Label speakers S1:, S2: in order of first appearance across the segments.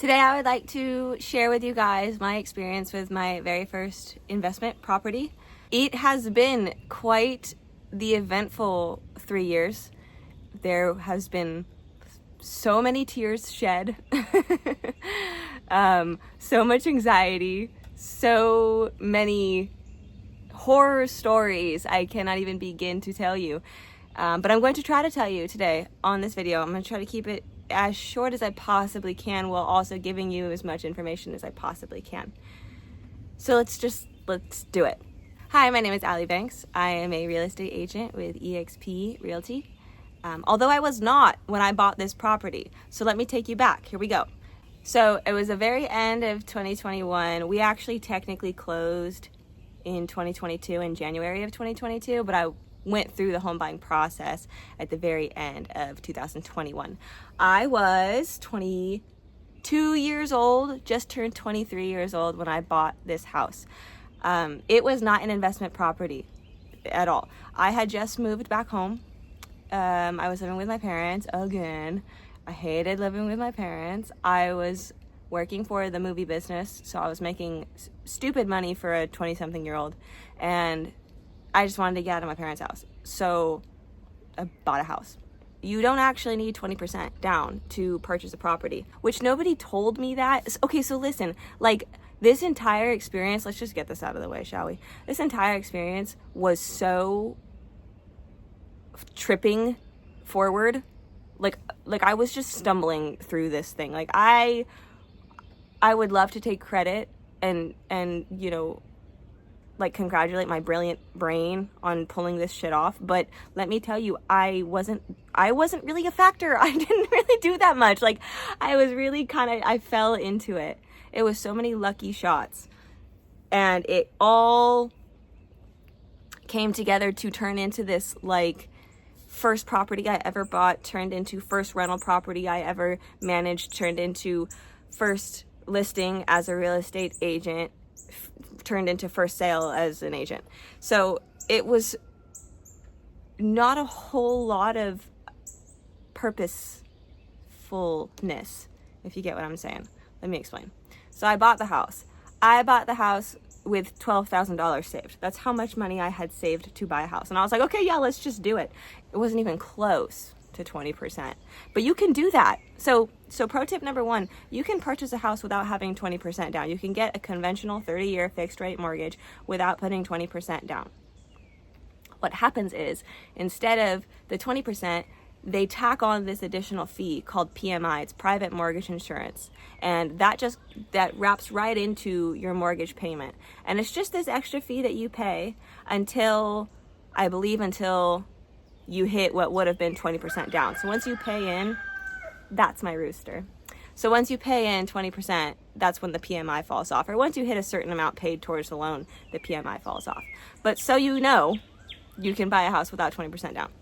S1: Today I would like to share with you guys my experience with my very first investment property. It has been quite the eventful 3 years. There has been so many tears shed, so much anxiety, so many horror stories I cannot even begin to tell you. But I'm going to try to tell you today on this video. I'm going to try to keep it as short as I possibly can while also giving you as much information as I possibly can. So let's do it. Hi, my name is Ali Banks. I am a real estate agent with eXp Realty. Although I was not when I bought this property. So let me take you back. Here we go. So it was the very end of 2021. We actually technically closed in 2022, in January of 2022, but I went through the home buying process at the very end of 2021. I was 22 years old, just turned 23 years old when I bought this house. It was not an investment property at all. I had just moved back home. I was living with my parents again. I hated living with my parents. I was working for the movie business, so I was making stupid money for a 20-something-year-old, and I just wanted to get out of my parents' house. So I bought a house. You don't actually need 20% down to purchase a property, which nobody told me that. Okay, so listen, like this entire experience, let's just get this out of the way, shall we? This entire experience was so tripping forward. Like I was just stumbling through this thing. Like I would love to take credit and you know, like congratulate my brilliant brain on pulling this shit off, but let me tell you, I wasn't really a factor. I didn't really do that much. Like I was really I fell into it. It was so many lucky shots, and it all came together to turn into this like first property I ever bought, turned into first rental property I ever managed, turned into first listing as a real estate agent, turned into first sale as an agent. So it was not a whole lot of purposefulness, if you get what I'm saying. Let me explain. So I bought the house. With $12,000 saved. That's how much money I had saved to buy a house. And I was like, okay, yeah, let's just do it. It wasn't even close to 20%. But you can do that. So pro tip number 1, you can purchase a house without having 20% down. You can get a conventional 30-year fixed rate mortgage without putting 20% down. What happens is, instead of the 20%, they tack on this additional fee called PMI. It's private mortgage insurance. And that wraps right into your mortgage payment. And it's just this extra fee that you pay until you hit what would have been 20% down. So once you pay in, that's my rooster. So once you pay in 20%, that's when the PMI falls off. Or once you hit a certain amount paid towards the loan, the PMI falls off. But so you know, you can buy a house without 20% down.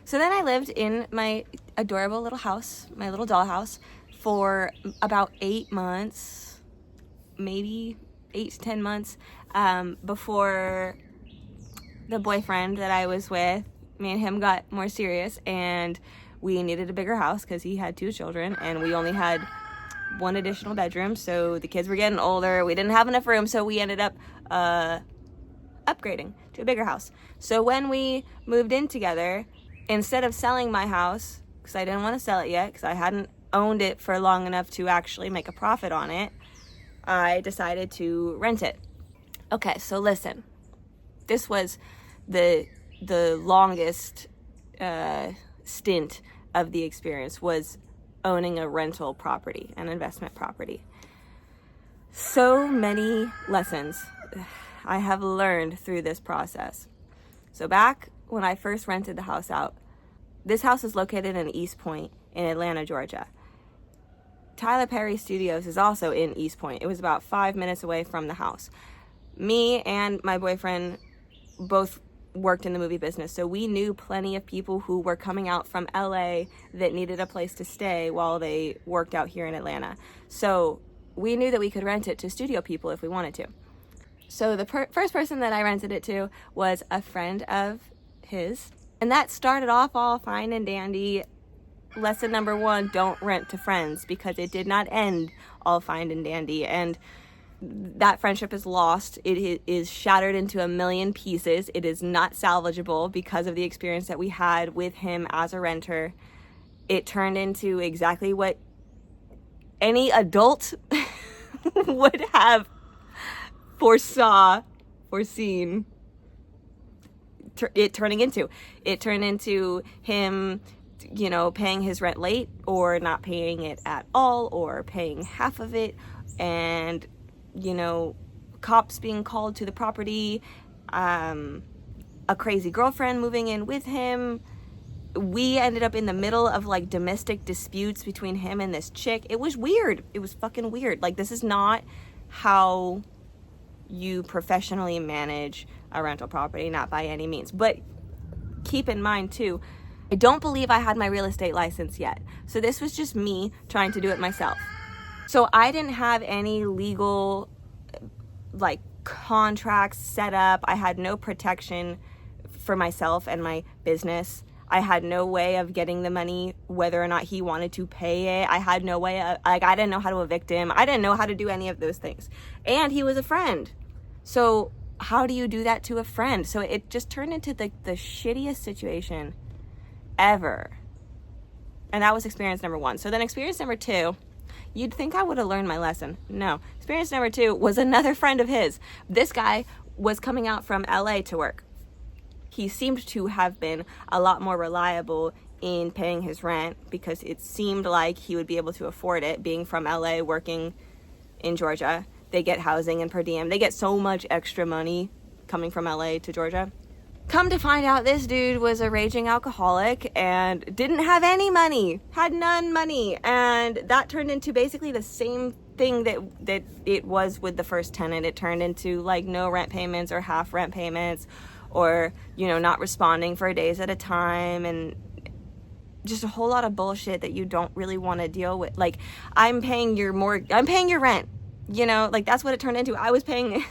S1: So then I lived in my adorable little house, my little dollhouse, for about 8 months, maybe 8 to 10 months, before the boyfriend that I was with, me and him got more serious, and we needed a bigger house because he had 2 children, and we only had 1 additional bedroom, so the kids were getting older. We didn't have enough room, so we ended up upgrading to a bigger house. So when we moved in together, instead of selling my house, because I didn't want to sell it yet, because I hadn't owned it for long enough to actually make a profit on it, I decided to rent it. Okay, so listen. This was the longest stint of the experience, was owning a rental property, an investment property. So many lessons I have learned through this process. So back when I first rented the house out, this house is located in East Point in Atlanta, Georgia. Tyler Perry Studios is also in East Point. It was about 5 minutes away from the house. Me and my boyfriend both worked in the movie business, so we knew plenty of people who were coming out from LA that needed a place to stay while they worked out here in Atlanta. So we knew that we could rent it to studio people if we wanted to. So the first person that I rented it to was a friend of his, and that started off all fine and dandy. lesson number one, don't rent to friends, because it did not end all fine and dandy. And that friendship is lost. It is shattered into a million pieces. It is not salvageable because of the experience that we had with him as a renter. It turned into exactly what any adult would have foreseen it turning into. It turned into him, you know, paying his rent late, or not paying it at all, or paying half of it, and, you know, cops being called to the property, a crazy girlfriend moving in with him. We ended up in the middle of like domestic disputes between him and this chick. It was weird. It was fucking weird. Like, this is not how you professionally manage a rental property, not by any means. But keep in mind too, I don't believe I had my real estate license yet. So this was just me trying to do it myself. So I didn't have any legal like contracts set up. I had no protection for myself and my business. I had no way of getting the money, whether or not he wanted to pay it. I had no way of, like, I didn't know how to evict him. I didn't know how to do any of those things. And he was a friend. So how do you do that to a friend? So it just turned into the shittiest situation ever. And that was experience number one. So then experience number two, you'd think I would have learned my lesson. No. Experience number two was another friend of his. This guy was coming out from LA to work. He seemed to have been a lot more reliable in paying his rent, because it seemed like he would be able to afford it, being from LA, working in Georgia. They get housing and per diem. They get so much extra money coming from LA to Georgia. Come to find out, this dude was a raging alcoholic and didn't have any money, had none money. And that turned into basically the same thing that it was with the first tenant. It turned into like no rent payments or half rent payments, or, you know, not responding for days at a time, and just a whole lot of bullshit that you don't really want to deal with. Like, I'm paying your rent, you know, like that's what it turned into. I was paying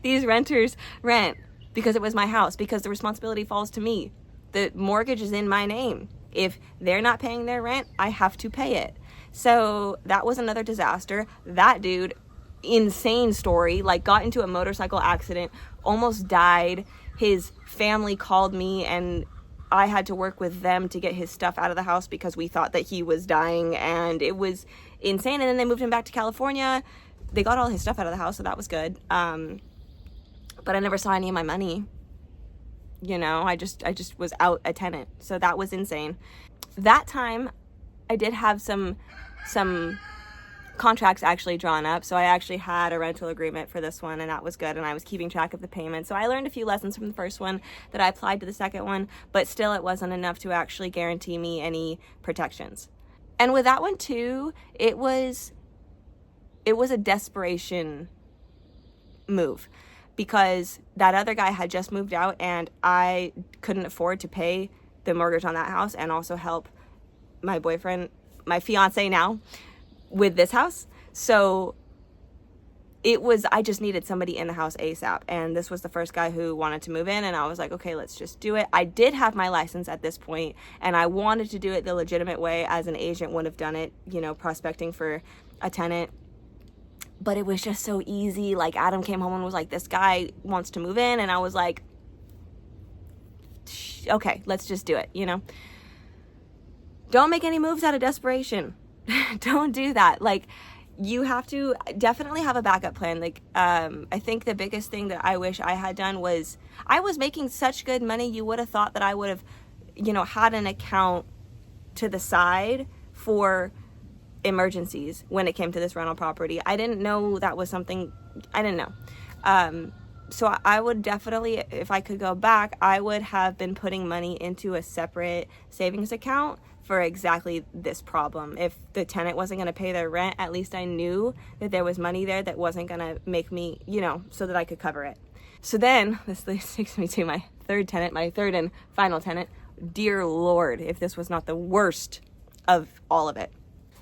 S1: these renters rent because it was my house, because the responsibility falls to me. The mortgage is in my name. If they're not paying their rent, I have to pay it. So that was another disaster. That dude, insane story, like got into a motorcycle accident, almost died. His family called me and I had to work with them to get his stuff out of the house because we thought that he was dying, and it was insane. And then they moved him back to California. They got all his stuff out of the house, so that was good. But I never saw any of my money. You know, I just was out a tenant. So that was insane. That time I did have some contracts actually drawn up. So I actually had a rental agreement for this one, and that was good. And I was keeping track of the payments. So I learned a few lessons from the first one that I applied to the second one, but still it wasn't enough to actually guarantee me any protections. And with that one too, it was a desperation move, because that other guy had just moved out and I couldn't afford to pay the mortgage on that house and also help my boyfriend, my fiance now, with this house. So I just needed somebody in the house ASAP. And this was the first guy who wanted to move in, and I was like, okay, let's just do it. I did have my license at this point, and I wanted to do it the legitimate way, as an agent would have done it, you know, prospecting for a tenant. But it was just so easy. Like, Adam came home and was like, this guy wants to move in. And I was like, okay, let's just do it, you know? Don't make any moves out of desperation. Don't do that. Like, you have to definitely have a backup plan. Like, I think the biggest thing that I wish I had done was, I was making such good money, you would have thought that I would have, you know, had an account to the side for emergencies when it came to this rental property. I didn't know that was something, I didn't know. So I would definitely, if I could go back, I would have been putting money into a separate savings account for exactly this problem. If the tenant wasn't going to pay their rent, at least I knew that there was money there that wasn't going to make me, you know, so that I could cover it. So then this takes me to my third and final tenant. Dear Lord, if this was not the worst of all of it.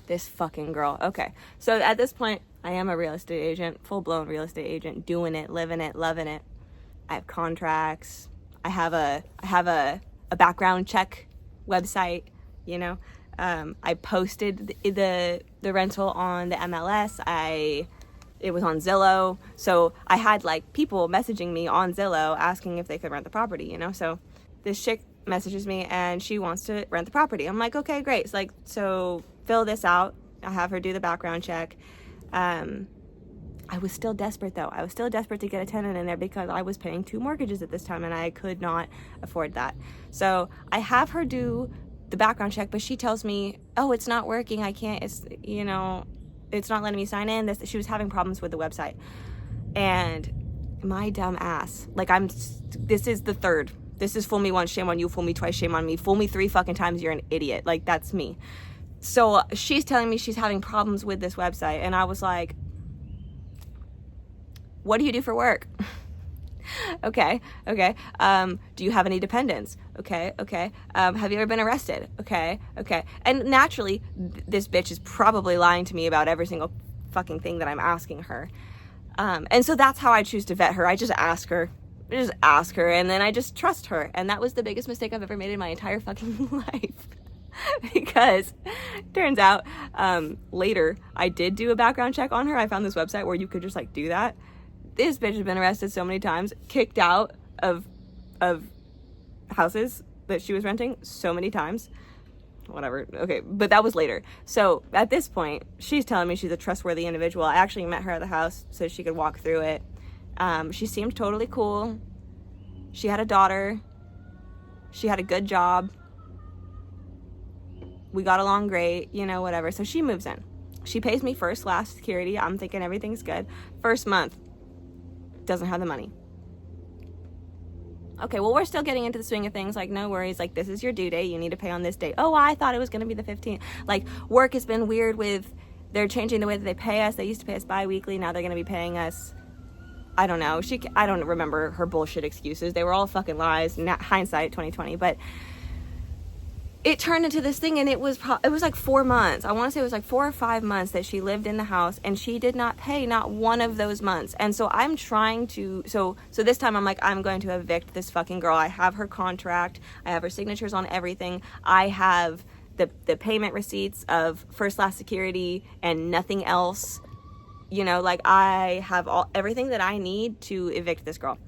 S1: This fucking girl. Okay. So at this point, I am a real estate agent, full-blown real estate agent, doing it, living it, loving it. I have contracts. I have a background check website. you know. I posted the rental on the MLS. It was on Zillow. So I had like people messaging me on Zillow asking if they could rent the property, you know. So this chick messages me and she wants to rent the property. I'm like, okay, great. It's like, so fill this out. I have her do the background check. I was still desperate though. I was still desperate to get a tenant in there because I was paying 2 mortgages at this time and I could not afford that. So I have her do the background check, but she tells me, oh, it's not working. I can't, it's, you know, it's not letting me sign in. She was having problems with the website. And my dumb ass, like this is the third. This is fool me once, shame on you, fool me twice, shame on me, fool me 3 fucking times, you're an idiot. Like, that's me. So she's telling me she's having problems with this website. And I was like, what do you do for work? Okay. Do you have any dependents? Okay. Have you ever been arrested? Okay. And naturally, this bitch is probably lying to me about every single fucking thing that I'm asking her. And so that's how I choose to vet her. I just ask her, and then I just trust her. And that was the biggest mistake I've ever made in my entire fucking life. Because turns out, later, I did do a background check on her. I found this website where you could just like do that. This bitch has been arrested so many times, kicked out of houses that she was renting so many times. Whatever. Okay, but that was later. So at this point, she's telling me she's a trustworthy individual. I actually met her at the house so she could walk through it. She seemed totally cool. She had a daughter. She had a good job. We got along great, you know, whatever. So she moves in. She pays me first, last security. I'm thinking everything's good. First month, doesn't have the money. Okay, well, we're still getting into the swing of things. Like, no worries. Like, this is your due date. You need to pay on this date. Oh, I thought it was going to be the 15th. Like, work has been weird with, they're changing the way that they pay us. They used to pay us bi-weekly. Now they're going to be paying us, I don't know. I don't remember her bullshit excuses. They were all fucking lies. Hindsight, 2020. But it turned into this thing, and it was like 4 months. I want to say it was like 4 or 5 months that she lived in the house, and she did not pay not one of those months. And so I'm trying to, so this time I'm like, I'm going to evict this fucking girl. I have her contract. I have her signatures on everything. I have the payment receipts of first, last security and nothing else. You know, like I have everything that I need to evict this girl.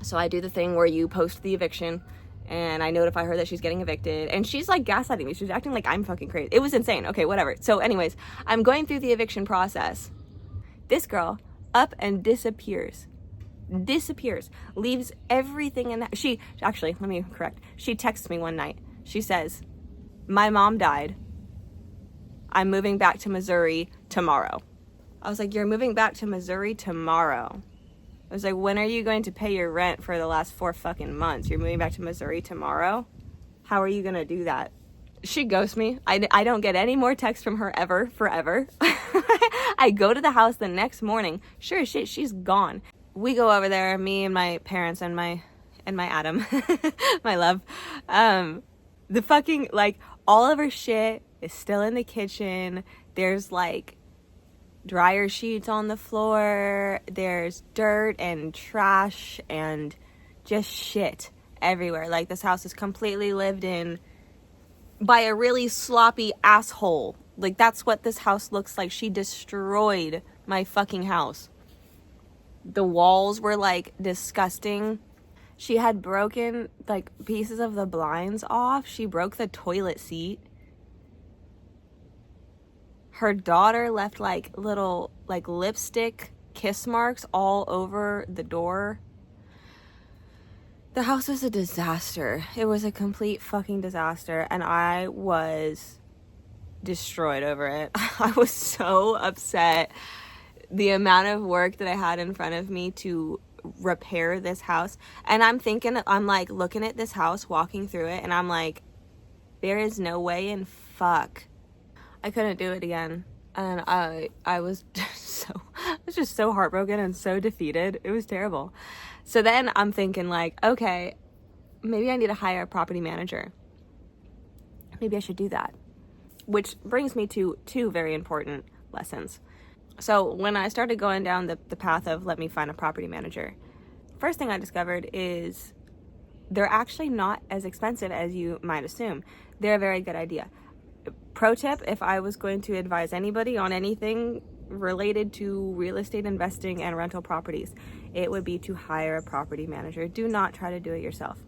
S1: So I do the thing where you post the eviction, and I notify her that she's getting evicted, and she's like gaslighting me. She's acting like I'm fucking crazy. It was insane. Okay, whatever. So anyways, I'm going through the eviction process. This girl up and disappears, leaves everything in the, actually, let me correct. She texts me one night. She says, my mom died. I'm moving back to Missouri tomorrow. I was like, you're moving back to Missouri tomorrow? I was like, when are you going to pay your rent for the last 4 fucking months? You're moving back to Missouri tomorrow? How are you going to do that? She ghosts me. I don't get any more texts from her ever, forever. I go to the house the next morning. Sure as shit, she's gone. We go over there, me and my parents and my Adam, my love. The fucking, like, all of her shit is still in the kitchen. There's, like, dryer sheets on the floor. There's dirt and trash and just shit everywhere. Like, this house is completely lived in by a really sloppy asshole. Like, that's what this house looks like. She destroyed my fucking house. The walls were, like, disgusting. She had broken, like, pieces of the blinds off. She broke the toilet seat. Her daughter left, like, little, like, lipstick kiss marks all over the door. The house was a disaster. It was a complete fucking disaster, and I was destroyed over it. I was so upset. The amount of work that I had in front of me to repair this house, and I'm like looking at this house, walking through it, and I'm like, there is no way in fuck I couldn't do it again. And I was just so heartbroken and so defeated. It was terrible. So then I'm thinking, like, okay, maybe I need to hire a property manager. Maybe I should do that. Which brings me to 2 very important lessons. So when I started going down the path of let me find a property manager, first thing I discovered is they're actually not as expensive as you might assume. They're a very good idea. Pro tip, if I was going to advise anybody on anything related to real estate investing and rental properties, it would be to hire a property manager. Do not try to do it yourself.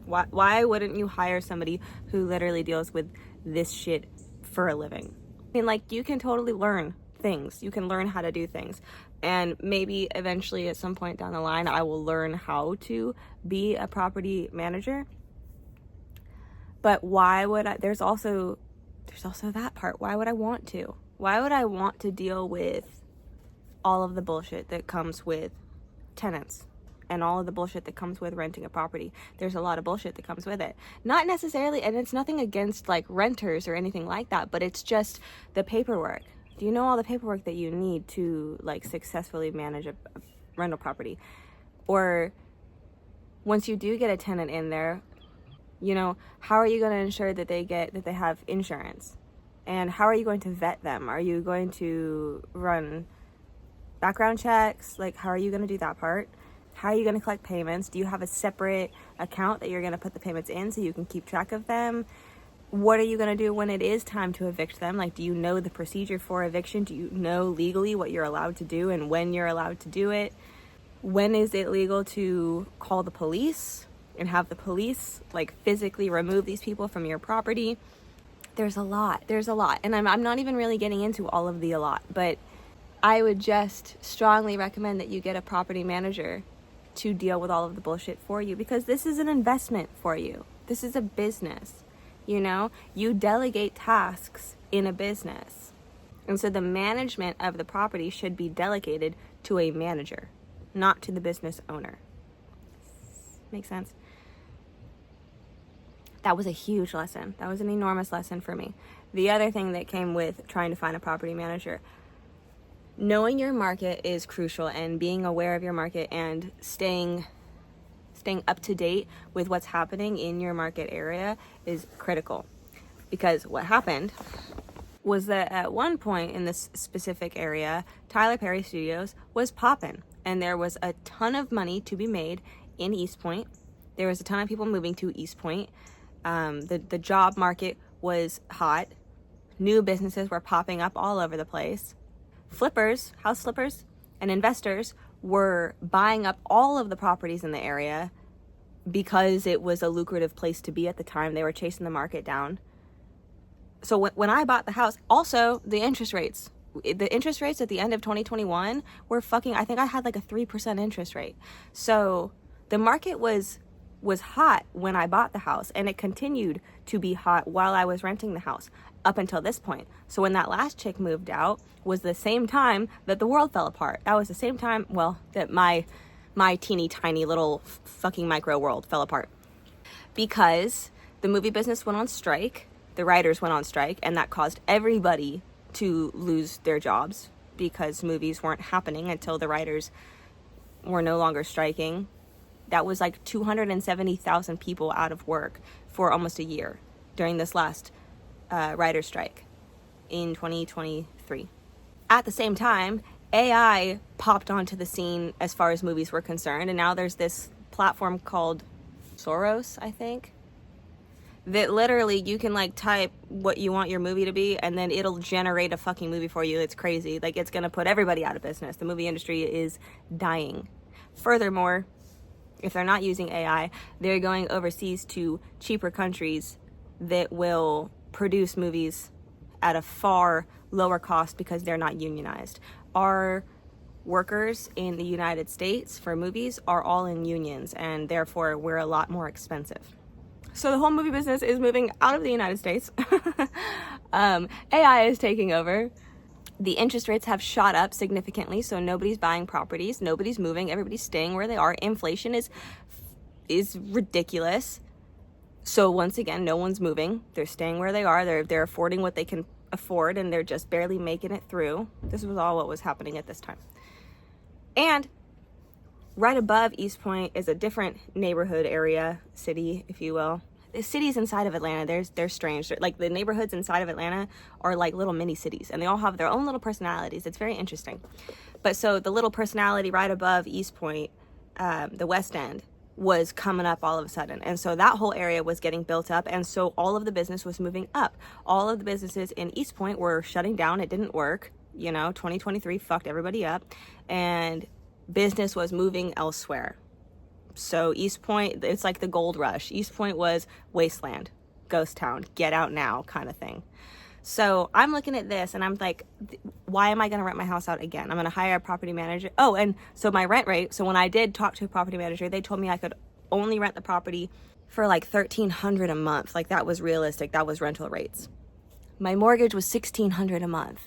S1: Why wouldn't you hire somebody who literally deals with this shit for a living? I mean, like, you can totally learn things. You can learn how to do things. And maybe eventually at some point down the line, I will learn how to be a property manager. But why would I? There's also that part. Why would I want to? Why would I want to deal with all of the bullshit that comes with tenants and all of the bullshit that comes with renting a property? There's a lot of bullshit that comes with it. Not necessarily, and it's nothing against like renters or anything like that, but it's just the paperwork. Do you know all the paperwork that you need to like successfully manage a rental property? Or once you do get a tenant in there, you know, how are you going to ensure that they have insurance? And how are you going to vet them? Are you going to run background checks? Like, how are you going to do that part? How are you going to collect payments? Do you have a separate account that you're going to put the payments in so you can keep track of them? What are you going to do when it is time to evict them? Like, do you know the procedure for eviction? Do you know legally what you're allowed to do and when you're allowed to do it? When is it legal to call the police and have the police like physically remove these people from your property? There's a lot. And I'm not even really getting into all of the a lot, but I would just strongly recommend that you get a property manager to deal with all of the bullshit for you, because this is an investment for you. This is a business, you know? You delegate tasks in a business. And so the management of the property should be delegated to a manager, not to the business owner. Makes sense? That was a huge lesson. That was an enormous lesson for me. The other thing that came with trying to find a property manager, knowing your market is crucial, and being aware of your market and staying up to date with what's happening in your market area is critical. Because what happened was that at one point in this specific area, Tyler Perry Studios was popping, and there was a ton of money to be made in East Point. There was a ton of people moving to East Point. The job market was hot. New businesses were popping up all over the place. Flippers, house flippers, and investors were buying up all of the properties in the area because it was a lucrative place to be at the time. They were chasing the market down. So when I bought the house, also the interest rates at the end of 2021 were fucking, I think I had like a 3% interest rate. So the market was hot when I bought the house, and it continued to be hot while I was renting the house up until this point. So when that last chick moved out was the same time that the world fell apart. That was the same time, well, that my teeny tiny little fucking micro world fell apart, because the movie business went on strike, the writers went on strike, and that caused everybody to lose their jobs because movies weren't happening until the writers were no longer striking. That was like 270,000 people out of work for almost a year during this last writer's strike in 2023. At the same time, AI popped onto the scene as far as movies were concerned, and now there's this platform called Soros, I think, that literally you can like type what you want your movie to be, and then it'll generate a fucking movie for you. It's crazy. Like, it's gonna put everybody out of business. The movie industry is dying. Furthermore, if they're not using AI, they're going overseas to cheaper countries that will produce movies at a far lower cost because they're not unionized. Our workers in the United States for movies are all in unions, and therefore we're a lot more expensive. So the whole movie business is moving out of the United States. AI is taking over. The interest rates have shot up significantly, so nobody's buying properties, nobody's moving, everybody's staying where they are. Inflation is ridiculous. So once again, no one's moving. They're staying where they are. They're affording what they can afford, and they're just barely making it through. This was all what was happening at this time. And right above East Point is a different neighborhood area, city, if you will. The cities inside of Atlanta, they're strange. Like, the neighborhoods inside of Atlanta are like little mini cities, and they all have their own little personalities. It's very interesting. But so the little personality right above East Point, the West End, was coming up all of a sudden. And so that whole area was getting built up. And so all of the business was moving up. All of the businesses in East Point were shutting down. It didn't work. 2023 fucked everybody up. And business was moving elsewhere. So East Point, it's like the gold rush. East Point was wasteland, ghost town, get out now kind of thing. So I'm looking at this and I'm like, why am I going to rent my house out again? I'm going to hire a property manager. Oh, and so my rent rate. So when I did talk to a property manager, they told me I could only rent the property for like $1,300 a month. Like that was realistic. That was rental rates. My mortgage was $1,600 a month.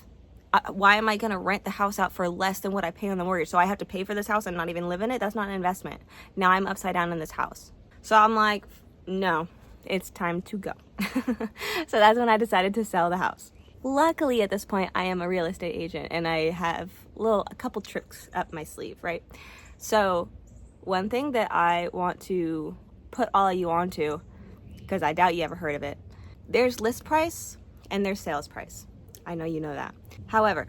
S1: Why am I going to rent the house out for less than what I pay on the mortgage? So I have to pay for this house and not even live in it? That's not an investment. Now I'm upside down in this house. So I'm like, no. It's time to go. So that's when I decided to sell the house. Luckily at this point I am a real estate agent and I have a couple tricks up my sleeve, right? So one thing that I want to put all of you onto, because I doubt you ever heard of it, there's list price and there's sales price. I know you know that. However,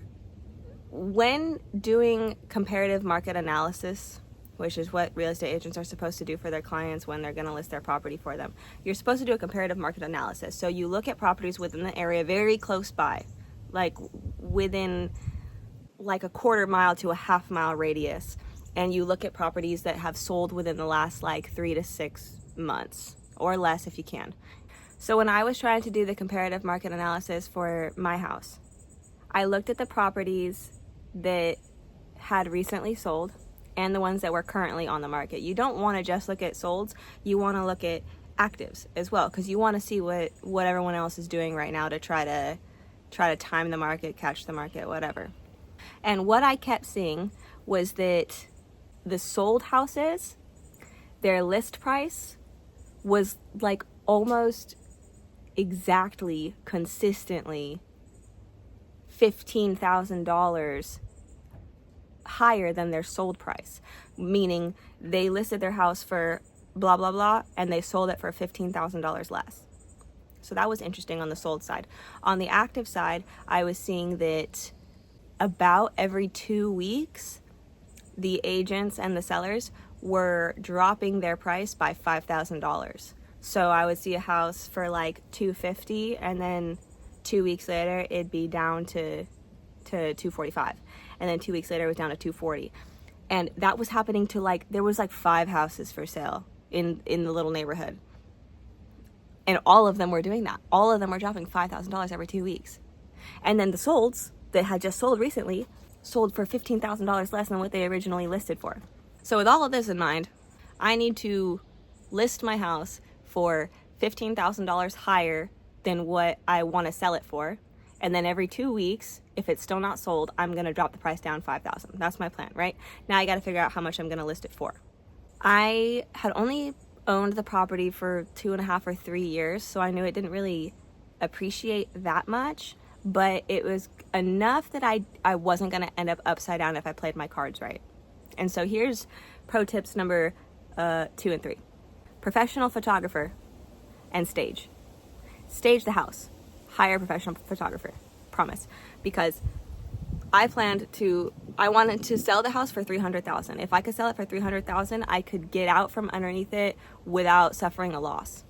S1: when doing comparative market analysis, which is what real estate agents are supposed to do for their clients when they're going to list their property for them. You're supposed to do a comparative market analysis. So you look at properties within the area very close by, like within like a quarter mile to a half mile radius. And you look at properties that have sold within the last like 3 to 6 months or less if you can. So when I was trying to do the comparative market analysis for my house, I looked at the properties that had recently sold and the ones that were currently on the market. You don't want to just look at solds, you want to look at actives as well, because you want to see what everyone else is doing right now to try to time the market, catch the market, whatever. And what I kept seeing was that the sold houses, their list price was like almost exactly, consistently $15,000 higher than their sold price, meaning they listed their house for blah blah blah and they sold it for $15,000 less. So that was interesting on the sold side. On the active side, I was seeing that about every 2 weeks the agents and the sellers were dropping their price by $5,000. So I would see a house for like $250 and then 2 weeks later it'd be down to $245. And then 2 weeks later it was down to $240. And that was happening to like, there was like 5 houses for sale in the little neighborhood. And all of them were doing that. All of them were dropping $5,000 every 2 weeks. And then the solds that had just sold recently sold for $15,000 less than what they originally listed for. So with all of this in mind, I need to list my house for $15,000 higher than what I want to sell it for. And then every 2 weeks, if it's still not sold, I'm going to drop the price down $5,000. That's my plan, right? Now I got to figure out how much I'm going to list it for. I had only owned the property for 2.5 or 3 years, so I knew it didn't really appreciate that much, but it was enough that I wasn't going to end up upside down if I played my cards right. And so here's pro tips number 2 and 3. Professional photographer and stage. Stage the house. Hire a professional photographer. Promise. Because I wanted to sell the house for $300,000. If I could sell it for $300,000, I could get out from underneath it without suffering a loss.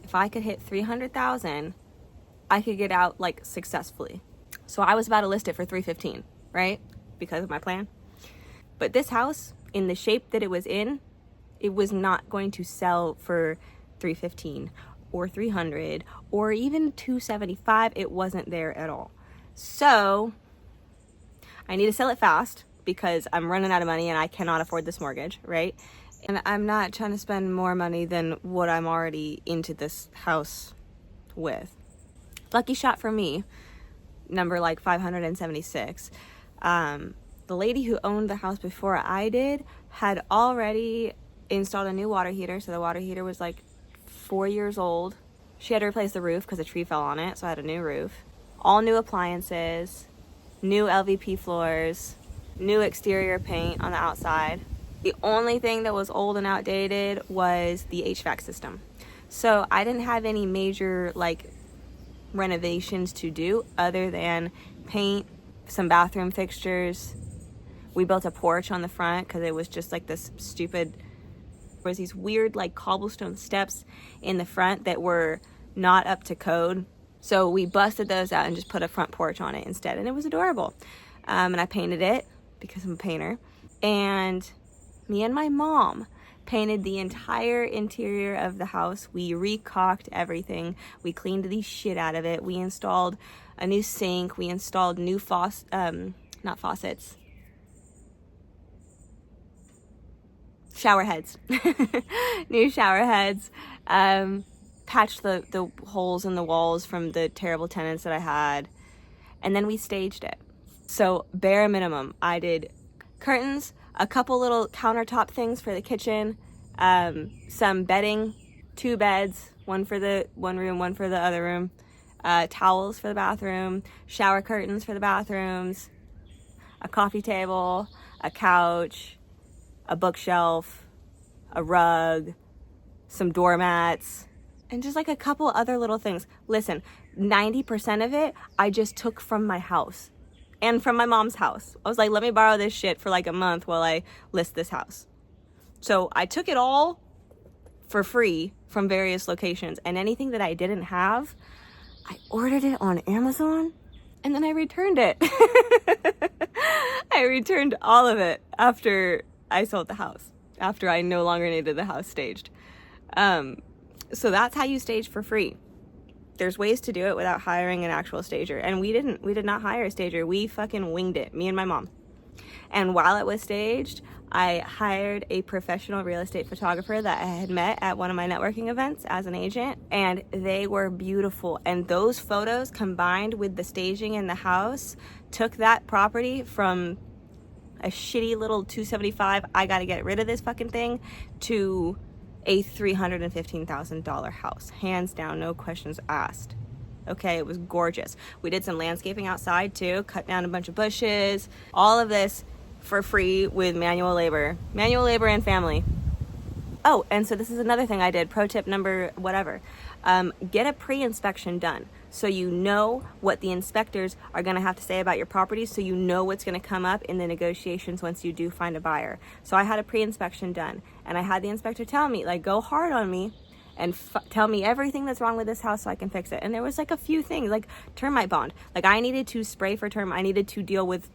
S1: If I could hit $300,000, I could get out like successfully. So I was about to list it for $315,000, right? Because of my plan. But this house, in the shape that it was in, it was not going to sell for $315,000 or $300,000 or even $275,000. It wasn't there at all. So I need to sell it fast because I'm running out of money and I cannot afford this mortgage, right? And I'm not trying to spend more money than what I'm already into this house with. Lucky shot for me, number like 576. The lady who owned the house before I did had already installed a new water heater. So the water heater was like 4 years old. She had to replace the roof because a tree fell on it. So I had a new roof. All new appliances, new LVP floors, new exterior paint on the outside. The only thing that was old and outdated was the HVAC system. So I didn't have any major like renovations to do other than paint, some bathroom fixtures. We built a porch on the front because it was just like this stupid There was these weird like cobblestone steps in the front that were not up to code. So we busted those out and just put a front porch on it instead. And it was adorable. And I painted it because I'm a painter. And me and my mom painted the entire interior of the house. We recaulked everything. We cleaned the shit out of it. We installed a new sink. We installed new not faucets, shower heads. New shower heads. Patched the holes in the walls from the terrible tenants that I had. And then we staged it. So bare minimum, I did curtains, a couple little countertop things for the kitchen, some bedding, 2 beds, one for the one room, one for the other room, towels for the bathroom, shower curtains for the bathrooms, a coffee table, a couch, a bookshelf, a rug, some doormats, and just like a couple other little things. Listen, 90% of it I just took from my house and from my mom's house. I was like, let me borrow this shit for like a month while I list this house. So I took it all for free from various locations, and anything that I didn't have, I ordered it on Amazon and then I returned it. I returned all of it after I sold the house, after I no longer needed the house staged. So that's how you stage for free. There's ways to do it without hiring an actual stager. And we did not hire a stager. We fucking winged it, me and my mom. And while it was staged, I hired a professional real estate photographer that I had met at one of my networking events as an agent, and they were beautiful. And those photos combined with the staging in the house took that property from a shitty little 275, I gotta get rid of this fucking thing, to a $315,000 house. Hands down, no questions asked. Okay, it was gorgeous. We did some landscaping outside too, cut down a bunch of bushes, all of this for free with manual labor and family. Oh, and so this is another thing I did, pro tip number whatever. Get a pre-inspection done so you know what the inspectors are gonna have to say about your property, so you know what's gonna come up in the negotiations once you do find a buyer. So I had a pre-inspection done, and I had the inspector tell me, like, go hard on me and tell me everything that's wrong with this house so I can fix it. And there was like a few things, like termite bond. Like I needed to spray for termite. I needed to deal with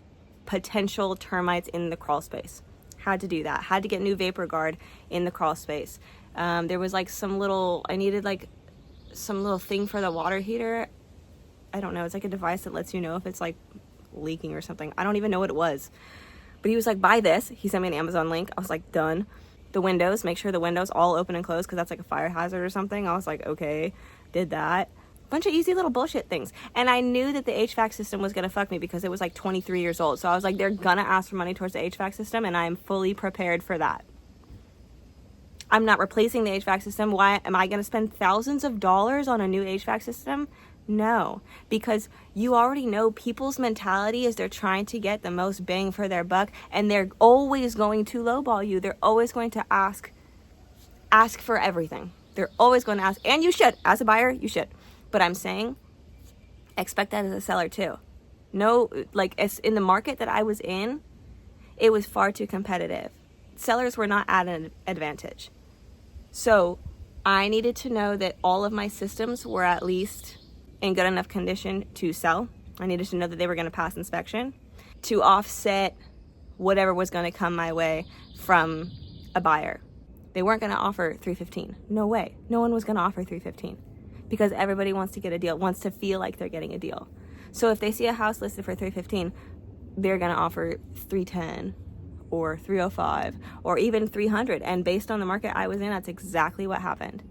S1: potential termites in the crawl space. Had to do that. Had to get new vapor guard in the crawl space. There was like I needed like some little thing for the water heater. I don't know. It's like a device that lets you know if it's like leaking or something. I don't even know what it was. But he was like, buy this. He sent me an Amazon link. I was like, done. The windows, make sure the windows all open and close because that's like a fire hazard or something. I was like, okay, did that. Bunch of easy little bullshit things. And I knew that the HVAC system was gonna fuck me because it was like 23 years old. So I was like, they're gonna ask for money towards the HVAC system, and I'm fully prepared for that. I'm not replacing the HVAC system. Why am I gonna spend thousands of dollars on a new HVAC system? No, because you already know people's mentality is they're trying to get the most bang for their buck, and they're always going to lowball you. They're always going to ask for everything. They're always going to ask, and you should, as a buyer, you should. But I'm saying, expect that as a seller too. No, like as in the market that I was in, it was far too competitive. Sellers were not at an advantage. So I needed to know that all of my systems were at least in good enough condition to sell. I needed to know that they were going to pass inspection to offset whatever was going to come my way from a buyer. They weren't going to offer $315. No way. No one was going to offer $315 because everybody wants to get a deal, wants to feel like they're getting a deal. So if they see a house listed for $315, they're going to offer $310 or $305 or even $300. And based on the market I was in, that's exactly what happened.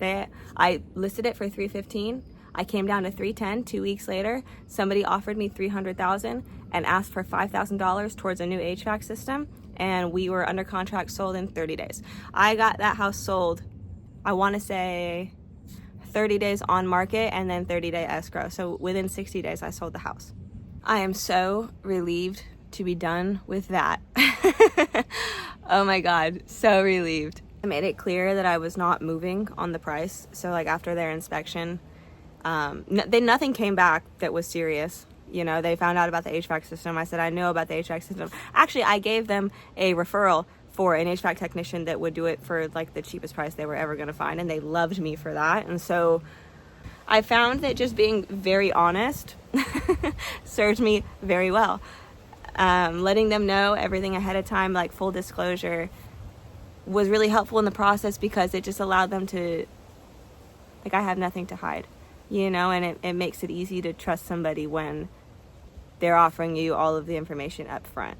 S1: I listed it for $315. I came down to $310. 2 weeks later, somebody offered me $300,000 and asked for $5,000 towards a new HVAC system, and we were under contract, sold in 30 days. I got that house sold, I want to say 30 days on market and then 30-day escrow. So within 60 days, I sold the house. I am so relieved to be done with that. Oh my God, so relieved. I made it clear that I was not moving on the price. So like after their inspection, nothing came back that was serious. You know, they found out about the HVAC system. I said, I know about the HVAC system. Actually, I gave them a referral for an HVAC technician that would do it for like the cheapest price they were ever going to find, and they loved me for that. And so I found that just being very honest served me very well. Letting them know everything ahead of time, like full disclosure, was really helpful in the process, because it just allowed them to, like, I have nothing to hide, you know, and it makes it easy to trust somebody when they're offering you all of the information up front.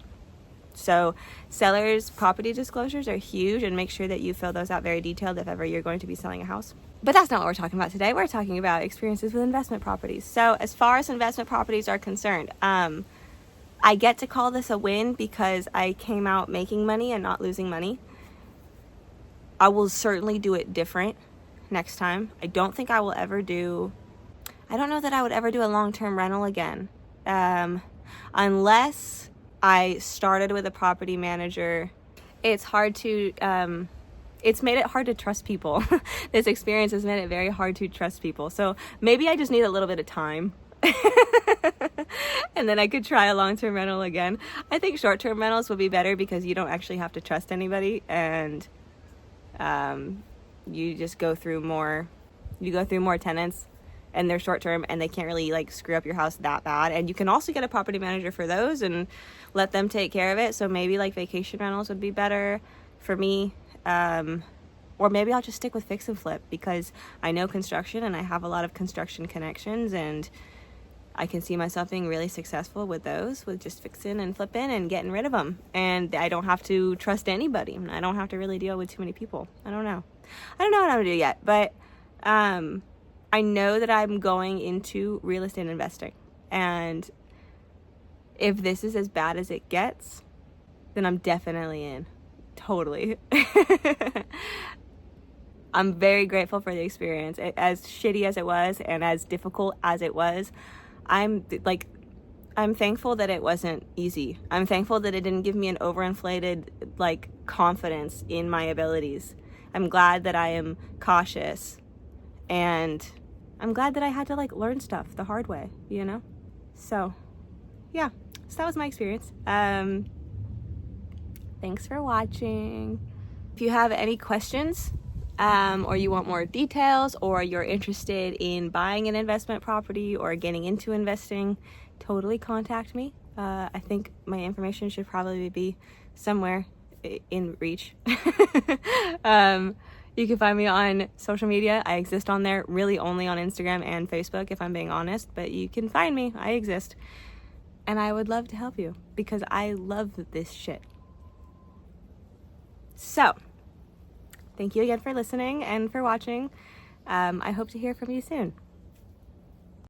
S1: So sellers' property disclosures are huge, and make sure that you fill those out very detailed if ever you're going to be selling a house. But that's not what we're talking about today. We're talking about experiences with investment properties. So as far as investment properties are concerned, I get to call this a win because I came out making money and not losing money. I will certainly do it different next time. I don't think I will ever do, I don't know that I would ever do a long-term rental again. Unless I started with a property manager. It's hard to, it's made it hard to trust people. This experience has made it very hard to trust people. So maybe I just need a little bit of time. And then I could try a long-term rental again. I think short-term rentals would be better because you don't actually have to trust anybody, and you just go through more tenants, and they're short-term, and they can't really like screw up your house that bad. And you can also get a property manager for those and let them take care of it. So maybe like vacation rentals would be better for me. Or maybe I'll just stick with fix and flip, because I know construction and I have a lot of construction connections, and I can see myself being really successful with those, with just fixing and flipping and getting rid of them. And I don't have to trust anybody. I don't have to really deal with too many people. I don't know what I'm gonna do yet, but I know that I'm going into real estate investing. And if this is as bad as it gets, then I'm definitely in. Totally. I'm very grateful for the experience. As shitty as it was and as difficult as it was, I'm thankful that it wasn't easy. I'm thankful that it didn't give me an overinflated like confidence in my abilities. I'm glad that I am cautious, and I'm glad that I had to like learn stuff the hard way, you know? So yeah, so that was my experience. Thanks for watching. If you have any questions, or you want more details, or you're interested in buying an investment property or getting into investing, totally contact me. I think my information should probably be somewhere in reach. You can find me on social media. I exist on there, really only on Instagram and Facebook, if I'm being honest, but you can find me. I exist. And I would love to help you because I love this shit. So, thank you again for listening and for watching. I hope to hear from you soon.